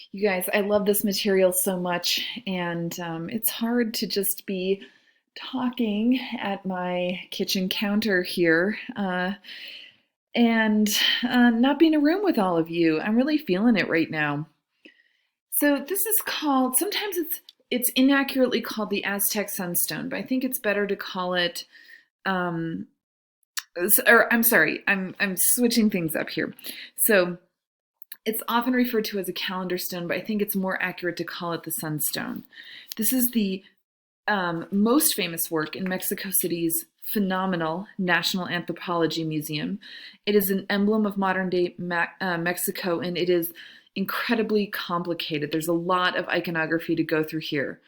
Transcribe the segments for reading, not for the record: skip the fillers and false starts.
You guys, I love this material so much, and it's hard to just be talking at my kitchen counter here and not be in a room with all of you. I'm really feeling it right now. So this is called, sometimes it's inaccurately called the Aztec Sunstone, but I think it's better to call it, um, or I'm sorry, I'm switching things up here. So it's often referred to as a calendar stone, but I think it's more accurate to call it the sunstone. This is the most famous work in Mexico City's phenomenal National Anthropology Museum. It is an emblem of modern day Mexico, and it is incredibly complicated. There's a lot of iconography to go through here.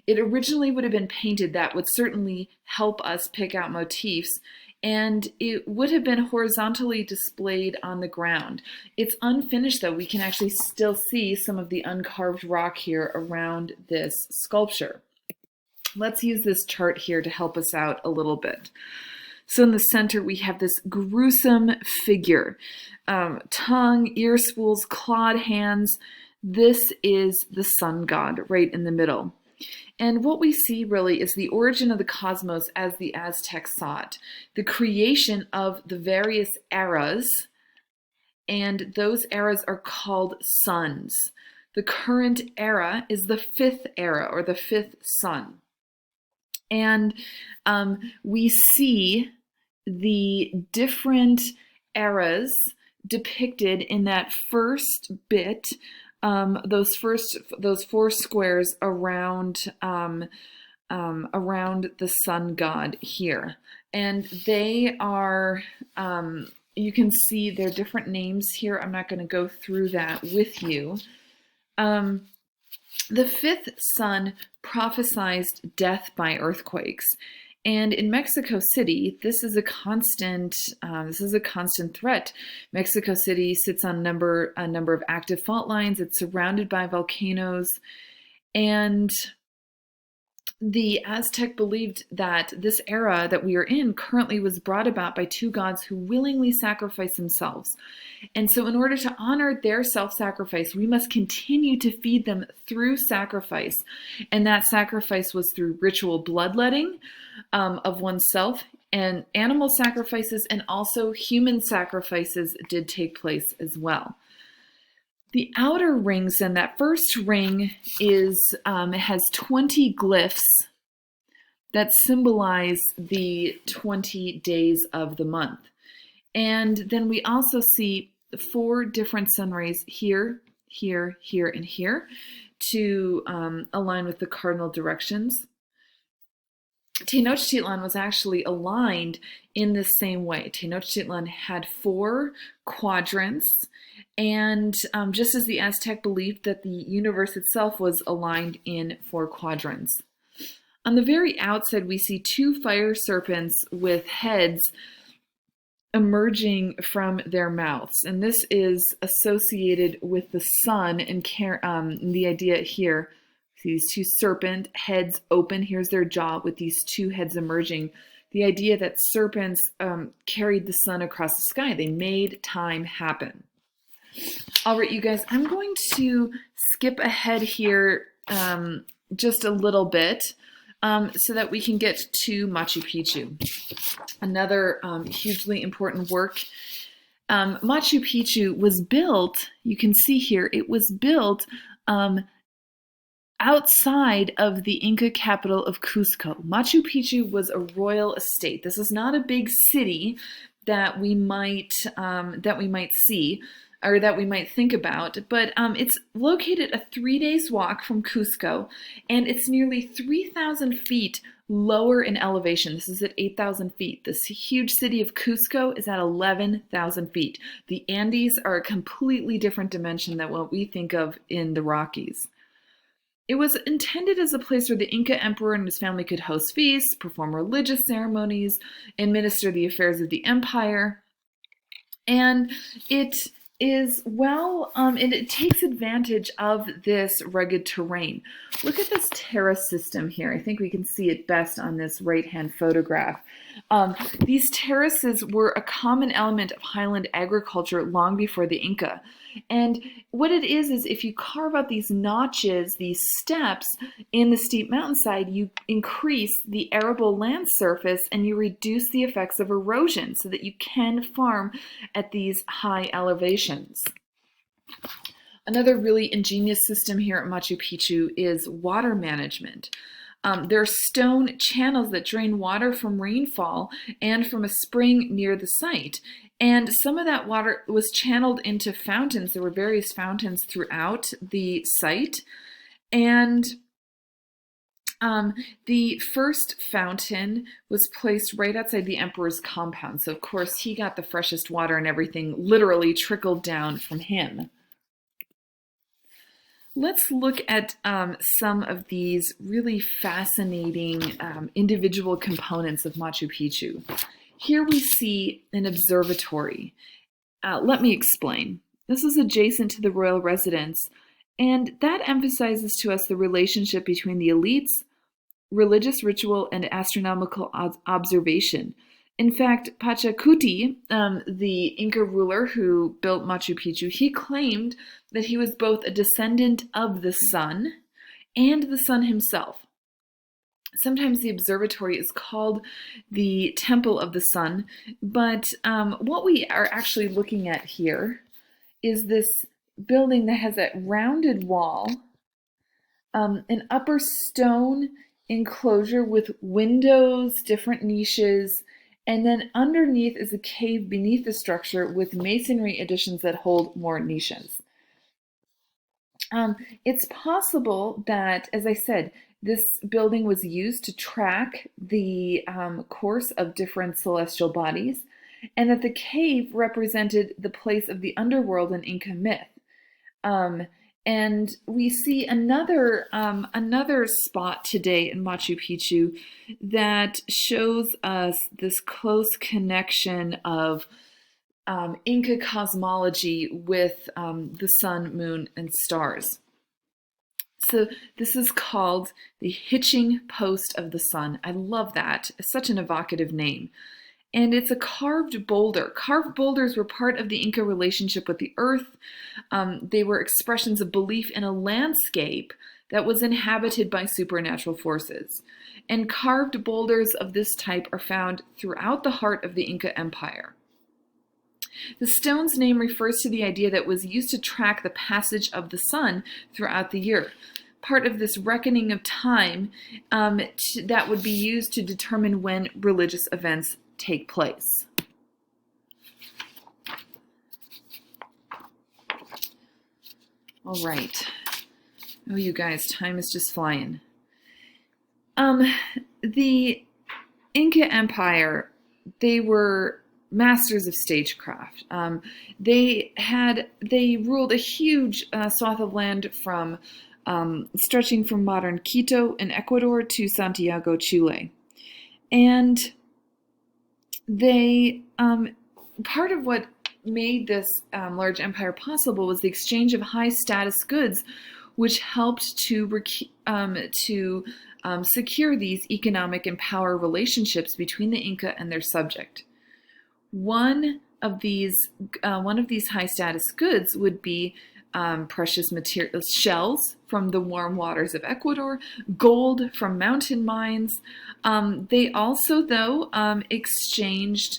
It originally would have been painted. That would certainly help us pick out motifs, and it would have been horizontally displayed on the ground. It's unfinished though. We can actually still see some of the uncarved rock here around this sculpture. Let's use this chart here to help us out a little bit. So in the center, we have this gruesome figure. Tongue, ear spools, clawed hands. This is the sun god right in the middle. And what we see really is the origin of the cosmos as the Aztecs saw it, the creation of the various eras, and those eras are called suns. The current era is the fifth era, or the fifth sun. And we see the different eras depicted in that first bit, those four squares around around the sun god here, and they are. You can see their different names here. I'm not going to go through that with you. The fifth sun prophesied death by earthquakes. And in Mexico City, this is a constant threat. Mexico City sits on a number of active fault lines. It's surrounded by volcanoes, and the Aztec believed that this era that we are in currently was brought about by two gods who willingly sacrificed themselves. And so in order to honor their self-sacrifice, we must continue to feed them through sacrifice. And that sacrifice was through ritual bloodletting of oneself, and animal sacrifices, and also human sacrifices did take place as well. The outer rings, and that first ring is it has 20 glyphs that symbolize the 20 days of the month. And then we also see 4 different sun rays here, here, here, and here to align with the cardinal directions. Tenochtitlan was actually aligned in the same way. Tenochtitlan had 4 quadrants, and just as the Aztec believed that the universe itself was aligned in 4 quadrants. On the very outside, we see 2 fire serpents with heads emerging from their mouths, and this is associated with the sun, and the idea here. See these 2 serpent heads open. Here's their jaw with these 2 heads emerging. The idea that serpents carried the sun across the sky. They made time happen. All right, you guys, I'm going to skip ahead here just a little bit so that we can get to Machu Picchu. Another hugely important work. Machu Picchu was built, you can see here, it was built outside of the Inca capital of Cusco. Machu Picchu was a royal estate. This is not a big city that we might see or that we might think about, but it's located a 3 days walk from Cusco, and it's nearly 3,000 feet lower in elevation. This is at 8,000 feet. This huge city of Cusco is at 11,000 feet. The Andes are a completely different dimension than what we think of in the Rockies. It was intended as a place where the Inca emperor and his family could host feasts, perform religious ceremonies, administer the affairs of the empire, and it takes advantage of this rugged terrain. Look at this terrace system here. I think we can see it best on this right-hand photograph. These terraces were a common element of highland agriculture long before the Inca. And what it is if you carve out these notches, these steps in the steep mountainside, you increase the arable land surface and you reduce the effects of erosion so that you can farm at these high elevations. Another really ingenious system here at Machu Picchu is water management. There are stone channels that drain water from rainfall and from a spring near the site. And some of that water was channeled into fountains. There were various fountains throughout the site. And the first fountain was placed right outside the emperor's compound. So, of course, he got the freshest water and everything literally trickled down from him. Let's look at some of these really fascinating individual components of Machu Picchu. Here we see an observatory. Let me explain. This is adjacent to the royal residence, and that emphasizes to us the relationship between the elites, religious ritual, and astronomical observation. In fact, Pachacuti, the Inca ruler who built Machu Picchu, he claimed that he was both a descendant of the sun and the sun himself. Sometimes the observatory is called the Temple of the Sun, but what we are actually looking at here is this building that has that rounded wall, an upper stone enclosure with windows, different niches, and then underneath is a cave beneath the structure with masonry additions that hold more niches. It's possible that, as I said, this building was used to track the course of different celestial bodies, and that the cave represented the place of the underworld in Inca myth. And we see another spot today in Machu Picchu that shows us this close connection of Inca cosmology with the sun, moon, and stars. So this is called the Hitching Post of the Sun. I love that. It's such an evocative name. And it's a carved boulder. Carved boulders were part of the Inca relationship with the earth. They were expressions of belief in a landscape that was inhabited by supernatural forces. And carved boulders of this type are found throughout the heart of the Inca Empire. The stone's name refers to the idea that it was used to track the passage of the sun throughout the year. Part of this reckoning of time that would be used to determine when religious events take place. All right. Oh, you guys, time is just flying. The Inca Empire, they were masters of stagecraft. They ruled a huge swath of land from stretching from modern Quito in Ecuador to Santiago, Chile. And they part of what made this large empire possible was the exchange of high status goods, which helped to secure these economic and power relationships between the Inca and their subject. One of these high status goods would be precious materials, shells from the warm waters of Ecuador, gold from mountain mines. They also, though, exchanged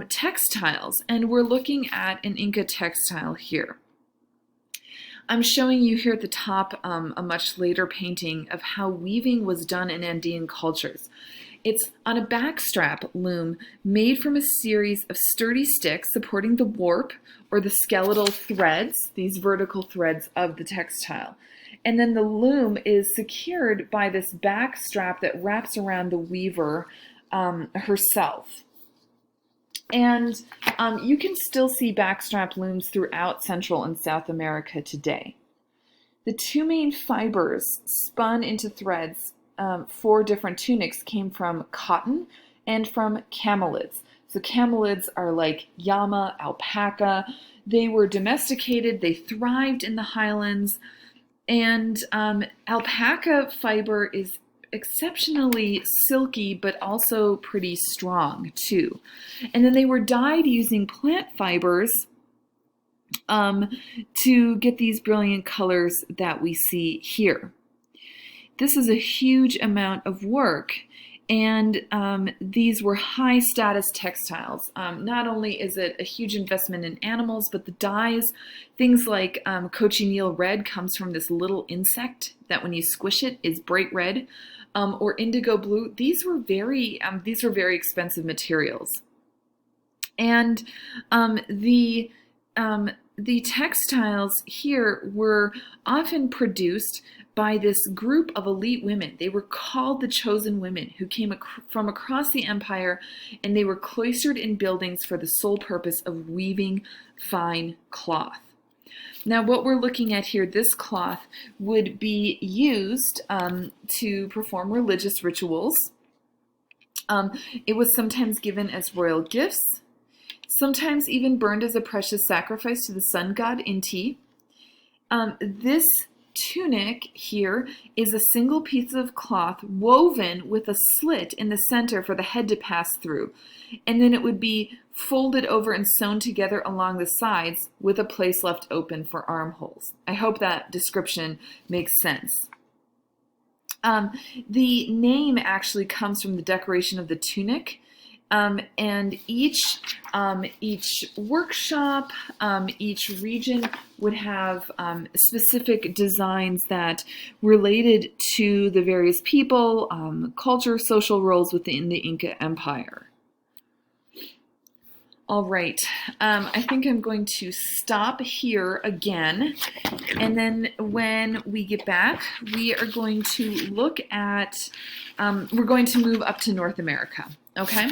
textiles, and we're looking at an Inca textile here. I'm showing you here at the top a much later painting of how weaving was done in Andean cultures. It's on a backstrap loom made from a series of sturdy sticks supporting the warp or the skeletal threads, these vertical threads of the textile. And then the loom is secured by this backstrap that wraps around the weaver herself. And you can still see backstrap looms throughout Central and South America today. The two main fibers spun into threads for different tunics came from cotton and from camelids. So camelids are like llama, alpaca. They were domesticated, they thrived in the highlands, and alpaca fiber is exceptionally silky, but also pretty strong too. And then they were dyed using plant fibers um, to get these brilliant colors that we see here. This is a huge amount of work, and these were high status textiles. Not only is it a huge investment in animals, but the dyes, things like cochineal red comes from this little insect that when you squish it is bright red, or indigo blue. These were very expensive materials. And the textiles here were often produced by this group of elite women. They were called the chosen women, who came from across the empire, and they were cloistered in buildings for the sole purpose of weaving fine cloth. Now, what we're looking at here, this cloth would be used to perform religious rituals. It was sometimes given as royal gifts, sometimes even burned as a precious sacrifice to the sun god Inti. This tunic here is a single piece of cloth woven with a slit in the center for the head to pass through, and then it would be folded over and sewn together along the sides with a place left open for armholes. I hope that description makes sense. The name actually comes from the decoration of the tunic. And each workshop, each region would have specific designs that related to the various people, culture, social roles within the Inca Empire. All right, I think I'm going to stop here again, and then when we get back, we are going to look at, we're going to move up to North America, okay?